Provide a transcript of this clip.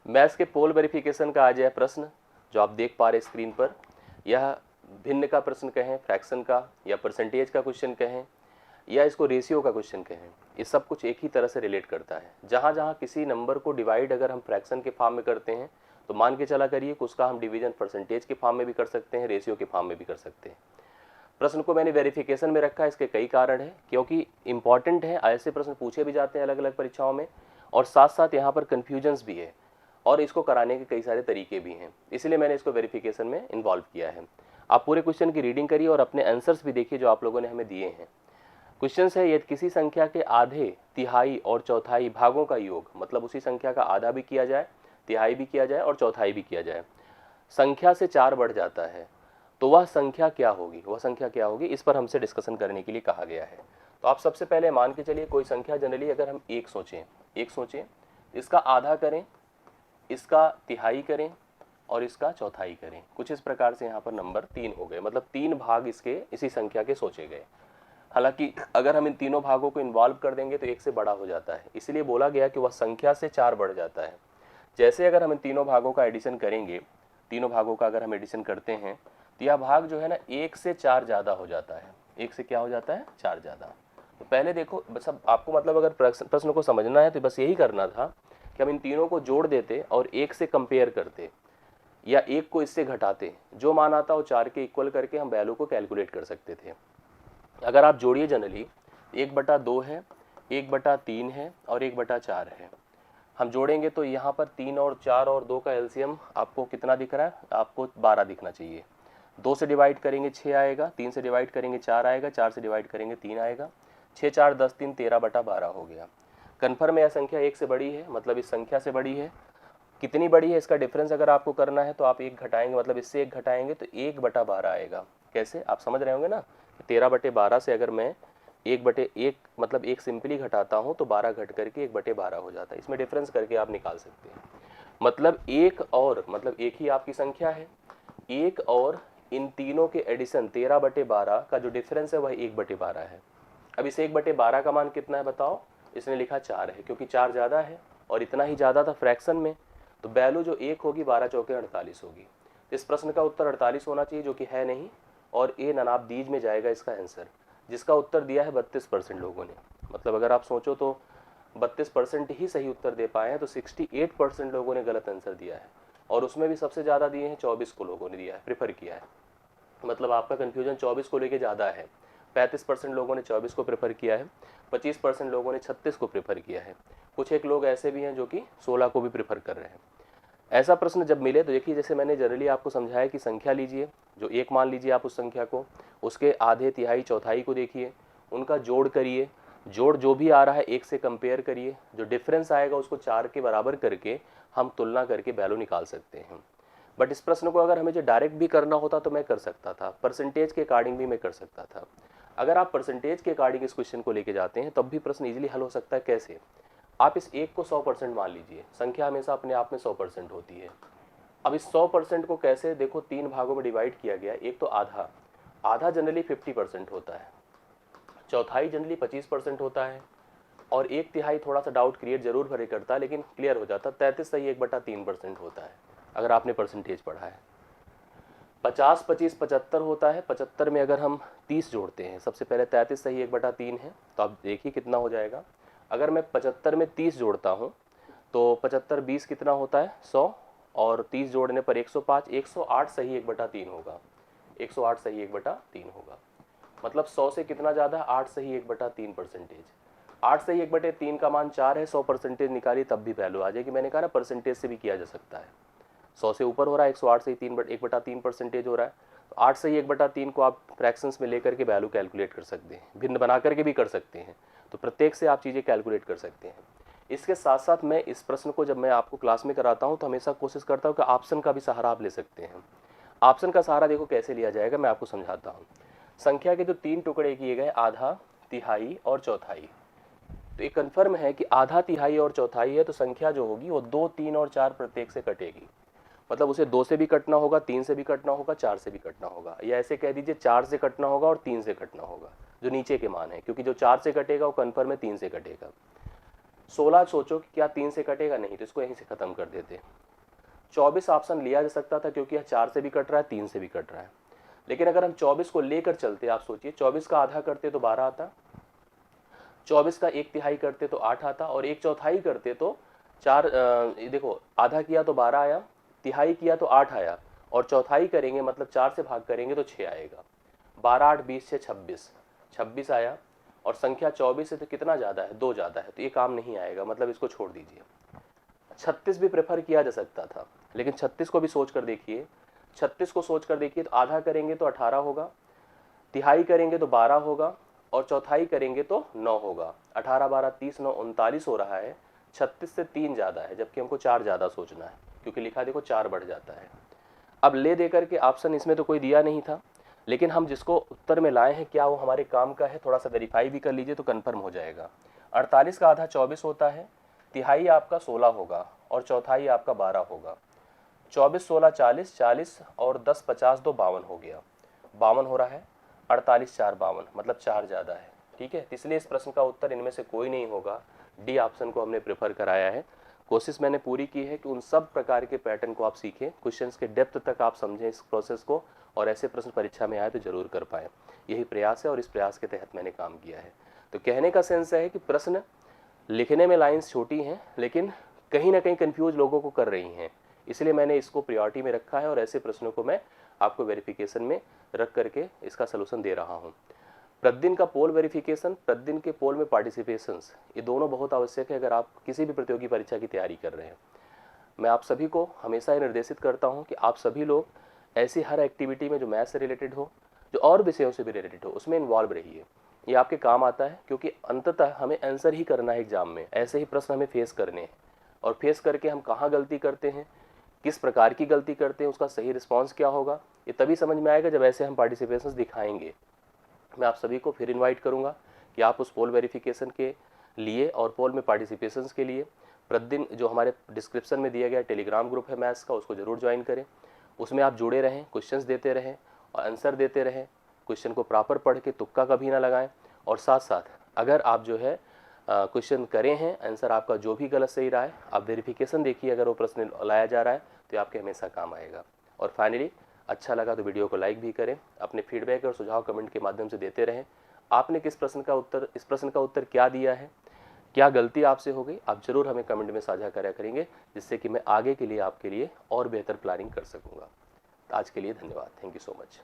Maths के पोल verification का आज यह प्रश्न जो आप देख पा रहे स्क्रीन पर, यह भिन्न का प्रश्न कहें, फ्रैक्शन का, या परसेंटेज का क्वेश्चन कहें, या इसको रेशियो का क्वेश्चन कहें, ये सब कुछ एक ही तरह से रिलेट करता है। जहाँ जहाँ किसी नंबर को डिवाइड अगर हम फ्रैक्शन के फॉर्म में करते हैं तो मान के चला करिए कि उसका हम डिवीजन परसेंटेज के फॉर्म में भी कर सकते हैं, रेशियो के फॉर्म में भी कर सकते हैं। प्रश्न को मैंने वेरिफिकेशन में रखा है, इसके कई कारण हैं, क्योंकि इंपॉर्टेंट है, ऐसे प्रश्न पूछे भी जाते हैं अलग अलग परीक्षाओं में, और साथ साथ यहाँ पर कन्फ्यूजन्स भी है और इसको कराने के कई सारे तरीके भी हैं, इसलिए मैंने इसको वेरिफिकेशन में इन्वॉल्व किया है। आप पूरे क्वेश्चन की रीडिंग करिए और अपने आंसर्स भी देखिए जो आप लोगों ने हमें दिए हैं। क्वेश्चन है, यदि किसी संख्या के आधे, तिहाई और चौथाई भागों का योग, मतलब उसी संख्या का आधा भी किया जाए, तिहाई भी किया जाए और चौथाई भी किया जाए, संख्या से 4 बढ़ जाता है, तो वह संख्या क्या होगी, वह संख्या क्या होगी, इस पर हमसे डिस्कशन करने के लिए कहा गया है। तो आप सबसे पहले मान के चलिए कोई संख्या जनरली अगर हम एक सोचें, इसका आधा करें, इसका तिहाई करें और इसका चौथाई करें, कुछ इस प्रकार से यहाँ पर नंबर 3 हो गए, मतलब 3 भाग इसके इसी संख्या के सोचे गए। हालांकि अगर हम इन तीनों भागों को इन्वॉल्व कर देंगे तो 1 से बड़ा हो जाता है, इसलिए बोला गया कि वह संख्या से 4 बढ़ जाता है। जैसे अगर हम इन तीनों भागों का एडिशन करेंगे, तीनों भागों का अगर हम एडिशन करते हैं तो यह भाग जो है ना 1 से 4 ज़्यादा हो जाता है। 1 से क्या हो जाता है, 4 ज़्यादा। तो पहले देखो, बस अब आपको मतलब अगर प्रश्न को समझना है तो बस यही करना था कि हम इन तीनों को जोड़ देते और 1 से कंपेयर करते, या 1 को इससे घटाते, जो मान आता वो 4 के इक्वल करके हम वैल्यू को कैलकुलेट कर सकते थे। अगर आप जोड़िए जनरली 1/2 है, 1/3 है और 1/4 है, हम जोड़ेंगे तो यहाँ पर 3 और 4 और 2 का एलसीएम आपको कितना दिख रहा है, आपको 12 दिखना चाहिए। 2 से डिवाइड करेंगे 6 आएगा, 3 से डिवाइड करेंगे 4 आएगा, 4 से डिवाइड करेंगे 3 आएगा, 6 4 10 3 13/12 हो गया। कन्फर्म यह संख्या 1 से बड़ी है, मतलब इस संख्या से बड़ी है। कितनी बड़ी है इसका डिफरेंस अगर आपको करना है तो आप 1 घटाएंगे, मतलब इससे 1 घटाएंगे तो 1/12 आएगा। कैसे, आप समझ रहे होंगे ना, 13/12 से अगर मैं 1/1 मतलब 1 सिंपली घटाता हूँ तो 12 घट करके 1/12 हो जाता है। इसमें डिफरेंस करके आप निकाल सकते हैं। मतलब एक ही आपकी संख्या है, एक और इन तीनों के एडिशन 13/12 का जो डिफरेंस है वह 1/12 है। अब इस 1/12 का मान कितना है बताओ, इसने लिखा 4 है, क्योंकि 4 ज़्यादा है और इतना ही ज़्यादा था फ्रैक्शन में, तो वैल्यू जो 1 होगी 12 चौके 48 होगी। इस प्रश्न का उत्तर 48 होना चाहिए, जो कि है नहीं, और ए ननाबदीज में जाएगा इसका आंसर, जिसका उत्तर दिया है 32% लोगों ने। मतलब अगर आप सोचो तो 32% ही सही उत्तर दे पाए हैं, तो 68% लोगों ने गलत आंसर दिया है, और उसमें भी सबसे ज़्यादा दिए हैं 24 को लोगों ने दिया है, प्रेफर किया है। मतलब आपका कन्फ्यूजन 24 को लेके ज़्यादा है। 35% लोगों ने 24 को प्रेफर किया है, 25% लोगों ने 36 को प्रेफर किया है, कुछ एक लोग ऐसे भी हैं जो कि 16 को भी प्रेफर कर रहे हैं। ऐसा प्रश्न जब मिले तो देखिए, जैसे मैंने जनरली आपको समझाया कि संख्या लीजिए, जो एक मान लीजिए आप उस संख्या को, उसके आधे, तिहाई, चौथाई को देखिए, उनका जोड़ करिए, जोड़ जो भी आ रहा है 1 से कंपेयर करिए, जो डिफरेंस आएगा उसको 4 के बराबर करके हम तुलना करके वैल्यू निकाल सकते हैं। बट इस प्रश्न को अगर हमें जो डायरेक्ट भी करना होता तो मैं कर सकता था, परसेंटेज के अकॉर्डिंग भी मैं कर सकता था। अगर आप परसेंटेज के अकॉर्डिंग इस क्वेश्चन को लेके जाते हैं तब भी प्रश्न इजीली हल हो सकता है। कैसे, आप इस 1 को 100% मान लीजिए, संख्या हमेशा अपने आप में 100% होती है। अब इस 100% को कैसे, देखो 3 भागों में डिवाइड किया गया। एक तो आधा, आधा जनरली 50% होता है, चौथाई जनरली 25% होता है, और 1/3 थोड़ा सा डाउट क्रिएट जरूर भरे करता है, लेकिन क्लियर हो जाता है। 33 सही 1/3% होता है अगर आपने परसेंटेज पढ़ा है। 50 25 75 होता है, 75 में अगर हम 30 जोड़ते हैं, सबसे पहले 33 सही 1/3 है, तो आप देखिए कितना हो जाएगा। अगर मैं 75 में 30 जोड़ता हूँ तो 75 20 कितना होता है, 100, और 30 जोड़ने पर 105, 108 सही 1/3 होगा, 108 सही 1/3 होगा। मतलब 100 से कितना ज़्यादा, 8 सही 1/3 परसेंटेज। 8 सही 1/3 का मान 4 है, 100% निकालिए तब भी वैल्यू आ जाएगी। मैंने कहा ना परसेंटेज से भी किया जा सकता है। 100 से ऊपर हो रहा है, 108 से 1/3 परसेंटेज हो रहा है, तो 8 से 1/3 को आप फ्रैक्शंस में लेकर के वैल्यू कैलकुलेट कर सकते हैं, भिन्न बना करके भी कर सकते हैं, तो प्रत्येक से आप चीज़ें कैलकुलेट कर सकते हैं। इसके साथ साथ मैं इस प्रश्न को जब मैं आपको क्लास में कराता हूँ तो हमेशा कोशिश करता हूँ कि ऑप्शन का भी सहारा आप ले सकते हैं। ऑप्शन का सहारा देखो कैसे लिया जाएगा, मैं आपको समझाता हूँ। संख्या के जो 3 टुकड़े किए गए, आधा, तिहाई और चौथाई, तो ये कन्फर्म है कि आधा, तिहाई और चौथाई है, तो संख्या जो होगी वो 2 3 और 4 प्रत्येक से कटेगी। मतलब उसे 2 से भी कटना होगा, 3 से भी कटना होगा, 4 से भी कटना होगा, या ऐसे कह दीजिए 4 से कटना होगा और 3 से कटना होगा, जो नीचे के मान है, क्योंकि जो 4 से कटेगा वो कन्फर्म है 3 से कटेगा। 16 सोचो कि क्या 3 से कटेगा, नहीं, तो इसको यहीं से खत्म कर देते। 24 ऑप्शन लिया जा सकता था क्योंकि यह 4 से भी कट रहा है, 3 से भी कट रहा है, लेकिन अगर हम 24 को लेकर चलते, आप सोचिए 24 का आधा करते तो 12 आता, 24 का 1/3 करते तो 8 आता, और 1/4 करते तो 4, देखो आधा किया तो 12 आया, तिहाई किया तो 8 आया, और चौथाई करेंगे मतलब 4 से भाग करेंगे तो 6 आएगा। 12 8 20 से 26, 26 आया, और संख्या 24 से तो कितना ज़्यादा है, 2 ज़्यादा है, तो ये काम नहीं आएगा, मतलब इसको छोड़ दीजिए। 36 भी प्रेफर किया जा सकता था, लेकिन 36 को भी सोच कर देखिए, 36 को सोच कर देखिए, तो आधा करेंगे तो 18 होगा, तिहाई करेंगे तो 12 होगा, और चौथाई करेंगे तो 9 होगा। 18 12 30 9 39 हो रहा है, 36 से 3 ज़्यादा है, जबकि हमको 4 ज़्यादा सोचना है, क्योंकि लिखा देखो 4 बढ़ जाता है। अब ले दे करके ऑप्शन इसमें तो कोई दिया नहीं था, लेकिन हम जिसको उत्तर में लाए हैं क्या वो हमारे काम का है, थोड़ा सा वेरीफाई भी कर लीजिए तो कन्फर्म हो जाएगा। 48 का आधा 24 होता है, तिहाई आपका 16 होगा, और चौथाई आपका 12 होगा। 24 16 40, 40 और 10 50 2 52 हो गया, 52 हो रहा है। 48 4 52, मतलब 4 ज़्यादा है, ठीक है। इसलिए इस प्रश्न का उत्तर इनमें से कोई नहीं होगा, डी ऑप्शन को हमने प्रेफर कराया है। कोशिश मैंने पूरी की है कि उन सब प्रकार के पैटर्न को आप सीखें, क्वेश्चंस के डेप्थ तक आप समझें इस प्रोसेस को, और ऐसे प्रश्न परीक्षा में आए तो जरूर कर पाएँ। यही प्रयास है और इस प्रयास के तहत मैंने काम किया है। तो कहने का सेंस है कि प्रश्न लिखने में लाइंस छोटी हैं, लेकिन कहीं ना कहीं कंफ्यूज लोगों को कर रही हैं, इसलिए मैंने इसको प्रायोरिटी में रखा है, और ऐसे प्रश्नों को मैं आपको वेरिफिकेशन में रख करके इसका सलूशन दे रहा हूँ। प्रतिदिन का पोल वेरिफिकेशन, प्रतिदिन के पोल में पार्टिसिपेशंस, ये दोनों बहुत आवश्यक है अगर आप किसी भी प्रतियोगी परीक्षा की तैयारी कर रहे हैं। मैं आप सभी को हमेशा ये निर्देशित करता हूँ कि आप सभी लोग ऐसी हर एक्टिविटी में जो मैथ से रिलेटेड हो, जो और विषयों से भी रिलेटेड हो, उसमें इन्वॉल्व रहिए। ये आपके काम आता है, क्योंकि अंततः हमें आंसर ही करना है एग्जाम में, ऐसे ही प्रश्न हमें फेस करने हैं, और फेस करके हम कहाँ गलती करते हैं, किस प्रकार की गलती करते हैं, उसका सही रिस्पॉन्स क्या होगा, ये तभी समझ में आएगा जब ऐसे हम पार्टिसिपेशंस दिखाएंगे। मैं आप सभी को फिर इनवाइट करूंगा कि आप उस पोल वेरिफिकेशन के लिए और पोल में पार्टिसिपेशंस के लिए प्रतिदिन जो हमारे डिस्क्रिप्शन में दिया गया टेलीग्राम ग्रुप है मैथ्स का, उसको ज़रूर ज्वाइन करें। उसमें आप जुड़े रहें, क्वेश्चंस देते रहें और आंसर देते रहें, क्वेश्चन को प्रॉपर पढ़ के तुक्का कभी ना लगाएं। और साथ साथ अगर आप जो है क्वेश्चन करें हैं, आंसर आपका जो भी गलत सही रहा है, आप वेरिफिकेशन देखिए, अगर वो प्रश्न लाया जा रहा है तो आपके हमेशा काम आएगा। और फाइनली अच्छा लगा तो वीडियो को लाइक भी करें, अपने फीडबैक और सुझाव कमेंट के माध्यम से देते रहें। आपने इस प्रश्न का उत्तर क्या दिया है, क्या गलती आपसे हो गई, आप जरूर हमें कमेंट में साझा करा करेंगे, जिससे कि मैं आगे के लिए आपके लिए और बेहतर प्लानिंग कर सकूंगा। आज के लिए धन्यवाद, थैंक यू सो मच।